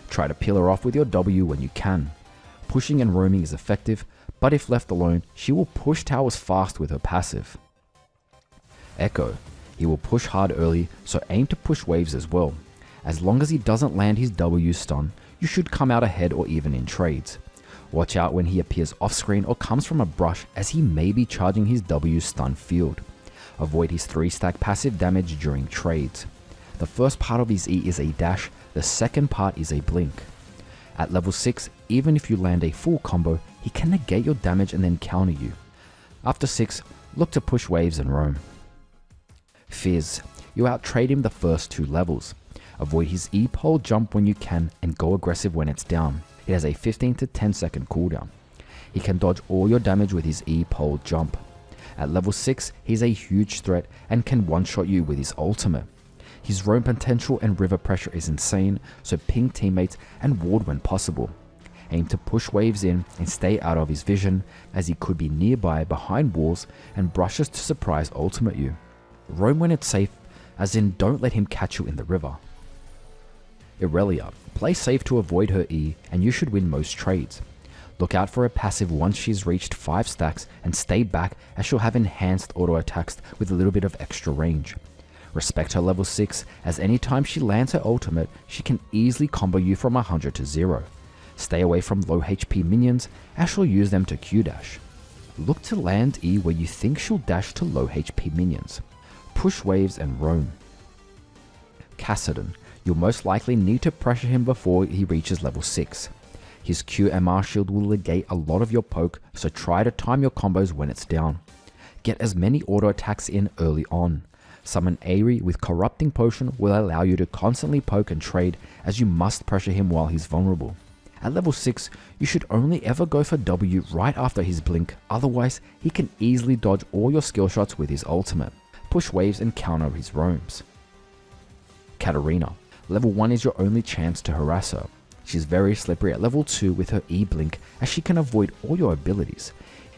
Try to peel her off with your W when you can. Pushing and roaming is effective, but if left alone, she will push towers fast with her passive. Echo. He will push hard early, so aim to push waves as well. As long as he doesn't land his W stun, you should come out ahead or even in trades. Watch out when he appears off screen or comes from a brush, as he may be charging his W stun field. Avoid his 3-stack passive damage during trades. The first part of his E is a dash, the second part is a blink. At level 6, even if you land a full combo, he can negate your damage and then counter you. After 6, look to push waves and roam. Fizz. You outtrade him the first 2 levels. Avoid his E-pole jump when you can and go aggressive when it's down. It has a 15 to 10 second cooldown. He can dodge all your damage with his E-pole jump. At level 6, he's a huge threat and can one-shot you with his ultimate. His roam potential and river pressure is insane, so ping teammates and ward when possible. Aim to push waves in and stay out of his vision, as he could be nearby behind walls and brushes to surprise ultimate you. Roam when it's safe, as in don't let him catch you in the river. Irelia. Play safe to avoid her E and you should win most trades. Look out for a passive once she's reached 5 stacks and stay back, as she'll have enhanced auto attacks with a little bit of extra range. Respect her level 6, as anytime she lands her ultimate, she can easily combo you from 100 to 0. Stay away from low HP minions, as she'll use them to Q-dash. Look to land E where you think she'll dash to low HP minions. Push waves and roam. Kassadin. You'll most likely need to pressure him before he reaches level 6. His QMR shield will negate a lot of your poke, so try to time your combos when it's down. Get as many auto attacks in early on. Summon Aery with Corrupting Potion will allow you to constantly poke and trade, as you must pressure him while he's vulnerable. At level 6, you should only ever go for W right after his blink, otherwise he can easily dodge all your skill shots with his ultimate. Push waves and counter his roams. Katarina. Level 1 is your only chance to harass her. She's very slippery at level 2 with her E blink, as she can avoid all your abilities.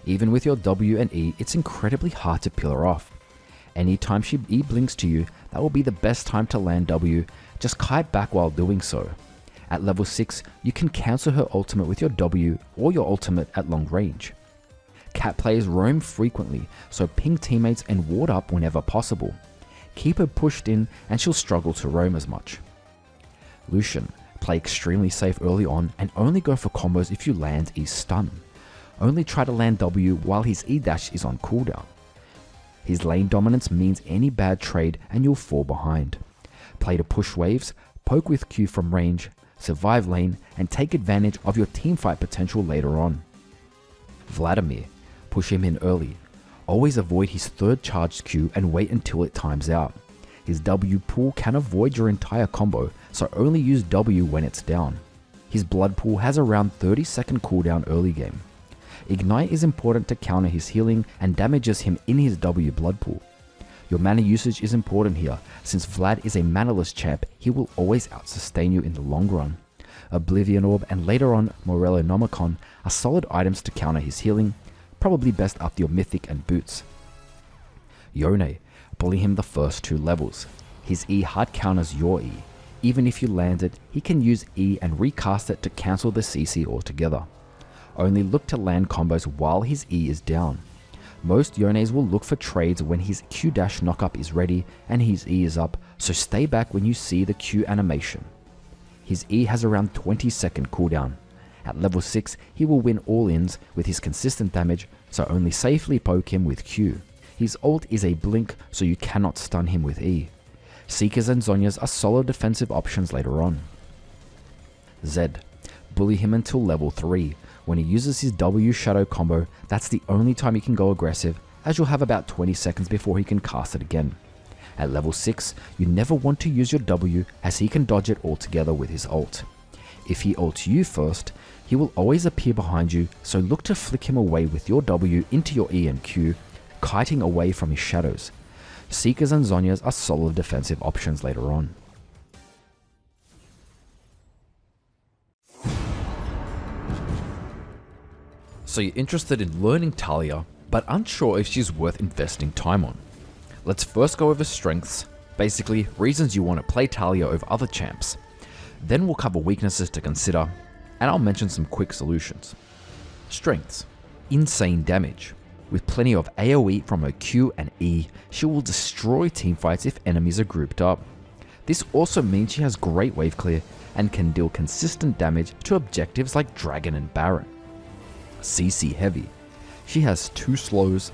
Even with your W and E, it's incredibly hard to peel her off. Anytime she E blinks to you, that will be the best time to land W, just kite back while doing so. At level 6, you can cancel her ultimate with your W or your ultimate at long range. Cat players roam frequently, so ping teammates and ward up whenever possible. Keep her pushed in and she'll struggle to roam as much. Lucian. Play extremely safe early on and only go for combos if you land E stun. Only try to land W while his E dash is on cooldown. His lane dominance means any bad trade and you'll fall behind. Play to push waves, poke with Q from range, survive lane, and take advantage of your teamfight potential later on. Vladimir. Push him in early. Always avoid his 3rd charged Q and wait until it times out. His W pool can avoid your entire combo, so only use W when it's down. His blood pool has around 30-second cooldown early game. Ignite is important to counter his healing and damages him in his W blood pool. Your mana usage is important here, since Vlad is a manaless champ, he will always outsustain you in the long run. Oblivion Orb and later on Morellonomicon are solid items to counter his healing, probably best up your Mythic and Boots. Yone. Bully him the first 2 levels. His E hard counters your E. Even if you land it, he can use E and recast it to cancel the CC altogether. Only look to land combos while his E is down. Most Yones will look for trades when his Q dash knockup is ready and his E is up, so stay back when you see the Q animation. His E has around 20-second cooldown. At level 6, he will win all-ins with his consistent damage, so only safely poke him with Q. His ult is a blink, so you cannot stun him with E. Seekers and Zhonyas are solid defensive options later on. Zed. Bully him until level 3. When he uses his W Shadow combo, that's the only time he can go aggressive, as you'll have about 20 seconds before he can cast it again. At level 6, you never want to use your W as he can dodge it altogether with his ult. If he ults you first, he will always appear behind you, so look to flick him away with your W into your E and Q, kiting away from his shadows. Seekers and Zhonya's are solid defensive options later on. So you're interested in learning Taliyah, but unsure if she's worth investing time on. Let's first go over strengths, basically reasons you want to play Taliyah over other champs. Then we'll cover weaknesses to consider, and I'll mention some quick solutions. Strengths. Insane damage. With plenty of AoE from her Q and E, she will destroy teamfights if enemies are grouped up. This also means she has great wave clear and can deal consistent damage to objectives like Dragon and Baron. CC heavy. She has 2 slows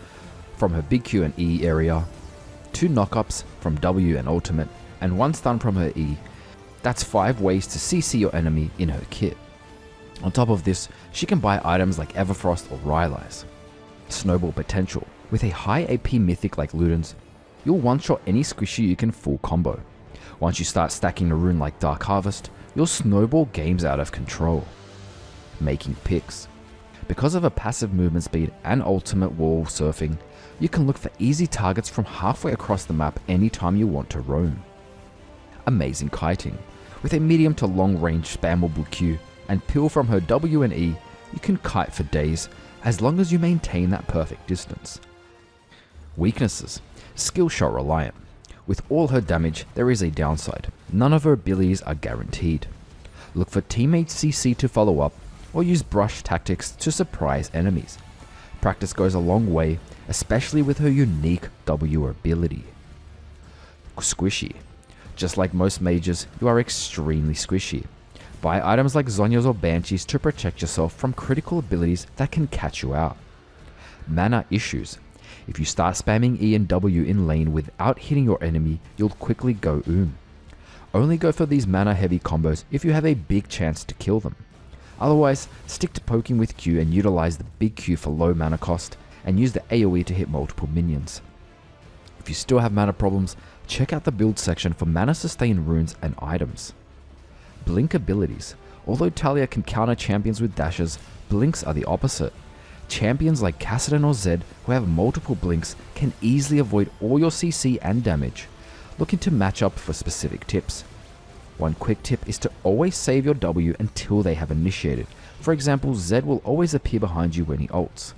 from her big Q and E area, 2 knockups from W and ultimate, and 1 stun from her E. That's 5 ways to CC your enemy in her kit. On top of this, she can buy items like Everfrost or Rylai's. Snowball potential. With a high AP mythic like Ludens, you'll one-shot any squishy you can full combo. Once you start stacking a rune like Dark Harvest, you'll snowball games out of control. Making picks. Because of her passive movement speed and ultimate wall surfing, you can look for easy targets from halfway across the map anytime you want to roam. Amazing kiting. With a medium to long range spammable Q and peel from her W and E, you can kite for days as long as you maintain that perfect distance. Weaknesses. Skill shot reliant. With all her damage, there is a downside. None of her abilities are guaranteed. Look for teammate CC to follow up, or use brush tactics to surprise enemies. Practice goes a long way, especially with her unique W ability. Squishy. Just like most mages, you are extremely squishy. Buy items like Zhonya's or Banshees to protect yourself from critical abilities that can catch you out. Mana issues. If you start spamming E and W in lane without hitting your enemy, you'll quickly go Only go for these mana heavy combos if you have a big chance to kill them. Otherwise, stick to poking with Q and utilize the big Q for low mana cost, and use the AoE to hit multiple minions. If you still have mana problems, check out the build section for mana sustain runes and items. Blink abilities. Although Taliyah can counter champions with dashes, blinks are the opposite. Champions like Kassadin or Zed who have multiple blinks can easily avoid all your CC and damage. Look into matchup for specific tips. One quick tip is to always save your W until they have initiated. For example, Zed will always appear behind you when he ults.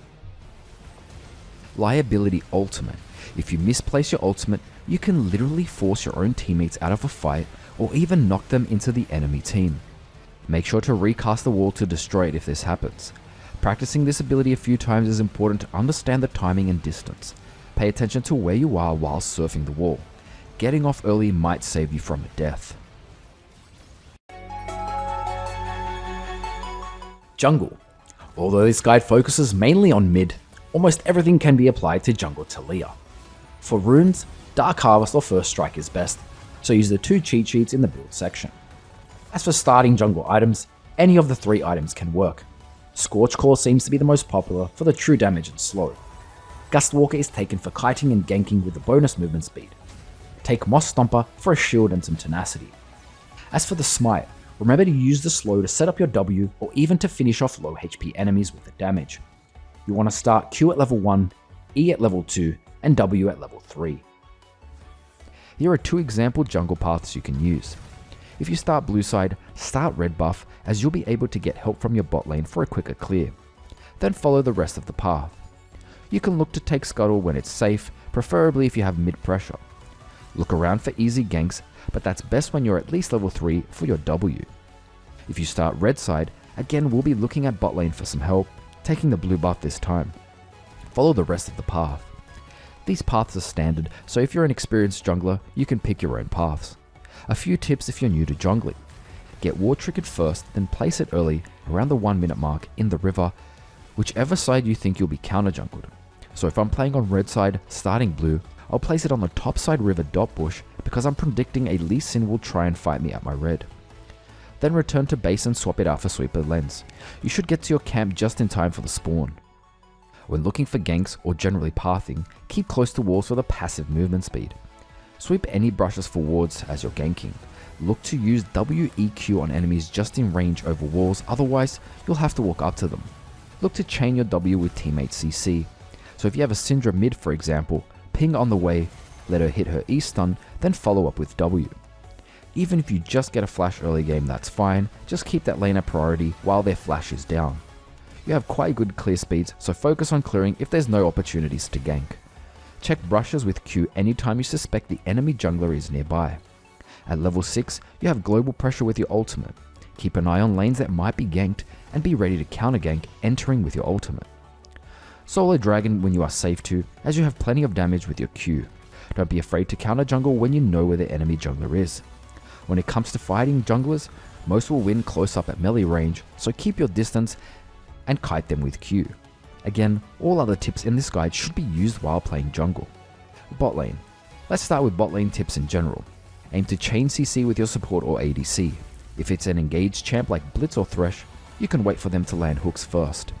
Liability ultimate. If you misplace your ultimate, you can literally force your own teammates out of a fight or even knock them into the enemy team. Make sure to recast the wall to destroy it if this happens. Practicing this ability a few times is important to understand the timing and distance. Pay attention to where you are while surfing the wall. Getting off early might save you from a death. Jungle. Although this guide focuses mainly on mid, almost everything can be applied to jungle Taliyah. For runes, Dark Harvest or First Strike is best, so use the 2 cheat sheets in the build section. As for starting jungle items, any of the 3 items can work. Scorch Core seems to be the most popular for the true damage and slow. Gustwalker is taken for kiting and ganking with the bonus movement speed. Take Moss Stomper for a shield and some tenacity. As for the Smite, remember to use the slow to set up your W or even to finish off low HP enemies with the damage. You want to start Q at level 1, E at level 2, and W at level 3. Here are 2 example jungle paths you can use. If you start blue side, start red buff as you'll be able to get help from your bot lane for a quicker clear. Then follow the rest of the path. You can look to take Scuttle when it's safe, preferably if you have mid pressure. Look around for easy ganks, but that's best when you're at least level 3 for your W. If you start red side, again we'll be looking at bot lane for some help, taking the blue buff this time. Follow the rest of the path. These paths are standard, so if you're an experienced jungler, you can pick your own paths. A few tips if you're new to jungling. Get ward triggered first, then place it early, around the 1 minute mark, in the river, whichever side you think you'll be counter jungled. So if I'm playing on red side, starting blue, I'll place it on the top side river dot bush because I'm predicting a Lee Sin will try and fight me at my red. Then return to base and swap it out for Sweeper Lens. You should get to your camp just in time for the spawn. When looking for ganks or generally pathing, keep close to walls for the passive movement speed. Sweep any brushes for wards as you're ganking. Look to use WEQ on enemies just in range over walls, otherwise you'll have to walk up to them. Look to chain your W with teammate CC. So if you have a Syndra mid for example, ping on the way, let her hit her E stun, then follow up with W. Even if you just get a flash early game, that's fine, just keep that lane a priority while their flash is down. You have quite good clear speeds, so focus on clearing if there's no opportunities to gank. Check brushes with Q anytime you suspect the enemy jungler is nearby. At level 6, you have global pressure with your ultimate. Keep an eye on lanes that might be ganked and be ready to counter gank entering with your ultimate. Solo dragon when you are safe to, as you have plenty of damage with your Q. Don't be afraid to counter jungle when you know where the enemy jungler is. When it comes to fighting junglers, most will win close up at melee range, so keep your distance and kite them with Q. Again, all other tips in this guide should be used while playing jungle. Bot lane. Let's start with bot lane tips in general. Aim to chain CC with your support or ADC. If it's an engaged champ like Blitz or Thresh, you can wait for them to land hooks first.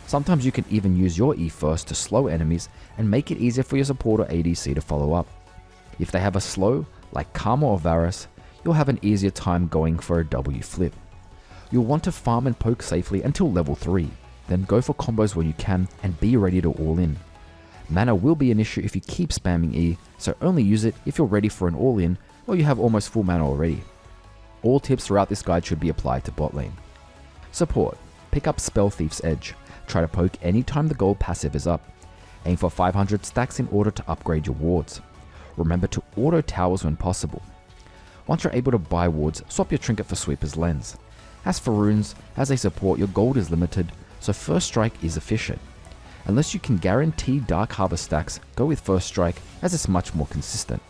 Sometimes you can even use your E first to slow enemies and make it easier for your support or ADC to follow up. If they have a slow, like Karma or Varus, you'll have an easier time going for a W flip. You'll want to farm and poke safely until level 3, then go for combos when you can and be ready to all in. Mana will be an issue if you keep spamming E, so only use it if you're ready for an all in or you have almost full mana already. All tips throughout this guide should be applied to bot lane. Support. Pick up Spell Thief's Edge. Try to poke anytime the gold passive is up. Aim for 500 stacks in order to upgrade your wards. Remember to auto towers when possible. Once you're able to buy wards, swap your trinket for Sweeper's Lens. As for runes, as a support your gold is limited, so First Strike is efficient. Unless you can guarantee Dark Harvest stacks, go with First Strike as it's much more consistent.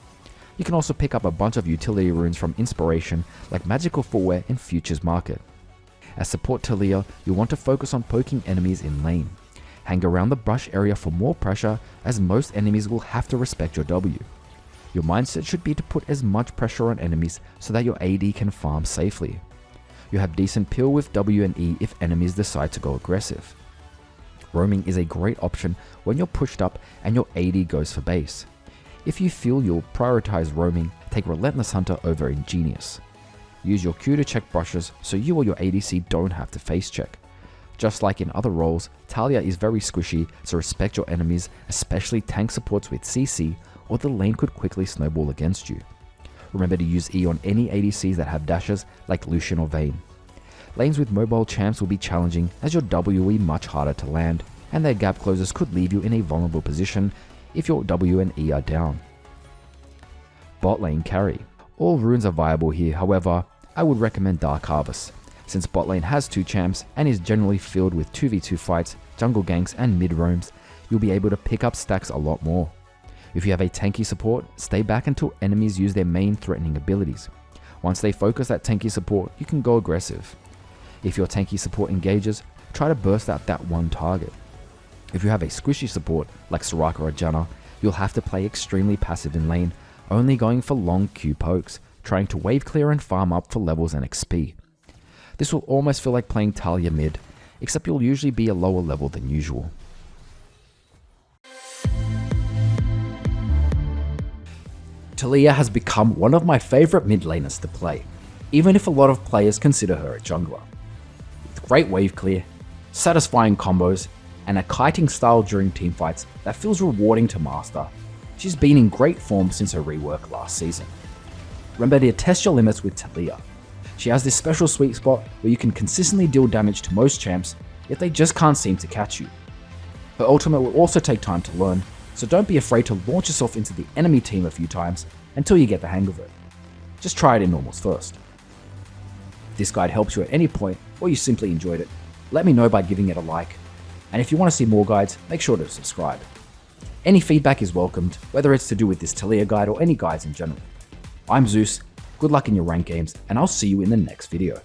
You can also pick up a bunch of utility runes from Inspiration like Magical Footwear and Futures Market. As support Taliyah, you'll want to focus on poking enemies in lane. Hang around the brush area for more pressure as most enemies will have to respect your W. Your mindset should be to put as much pressure on enemies so that your AD can farm safely. You have decent peel with W and E if enemies decide to go aggressive. Roaming is a great option when you're pushed up and your AD goes for base. If you feel you'll prioritize roaming, take Relentless Hunter over Ingenious. Use your Q to check brushes so you or your ADC don't have to face check. Just like in other roles, Taliyah is very squishy, so respect your enemies, especially tank supports with CC, or the lane could quickly snowball against you. Remember to use E on any ADCs that have dashes like Lucian or Vayne. Lanes with mobile champs will be challenging as your WE much harder to land, and their gap closers could leave you in a vulnerable position if your W and E are down. Bot lane carry. All runes are viable here, however, I would recommend Dark Harvest, since bot lane has 2 champs and is generally filled with 2v2 fights, jungle ganks and mid roams, you'll be able to pick up stacks a lot more. If you have a tanky support, stay back until enemies use their main threatening abilities. Once they focus that tanky support, you can go aggressive. If your tanky support engages, try to burst out that one target. If you have a squishy support like Soraka or Janna, you'll have to play extremely passive in lane, only going for long Q pokes, trying to wave clear and farm up for levels and XP. This will almost feel like playing Taliyah mid, except you'll usually be a lower level than usual. Taliyah has become one of my favourite mid laners to play, even if a lot of players consider her a jungler. With great wave clear, satisfying combos, and a kiting style during teamfights that feels rewarding to master, she's been in great form since her rework last season. Remember to test your limits with Taliyah. She has this special sweet spot where you can consistently deal damage to most champs, yet they just can't seem to catch you. Her ultimate will also take time to learn, so don't be afraid to launch yourself into the enemy team a few times until you get the hang of it. Just try it in normals first. If this guide helps you at any point, or you simply enjoyed it, let me know by giving it a like. And if you want to see more guides, make sure to subscribe. Any feedback is welcomed, whether it's to do with this Taliyah guide or any guides in general. I'm Zoose, good luck in your rank games, and I'll see you in the next video.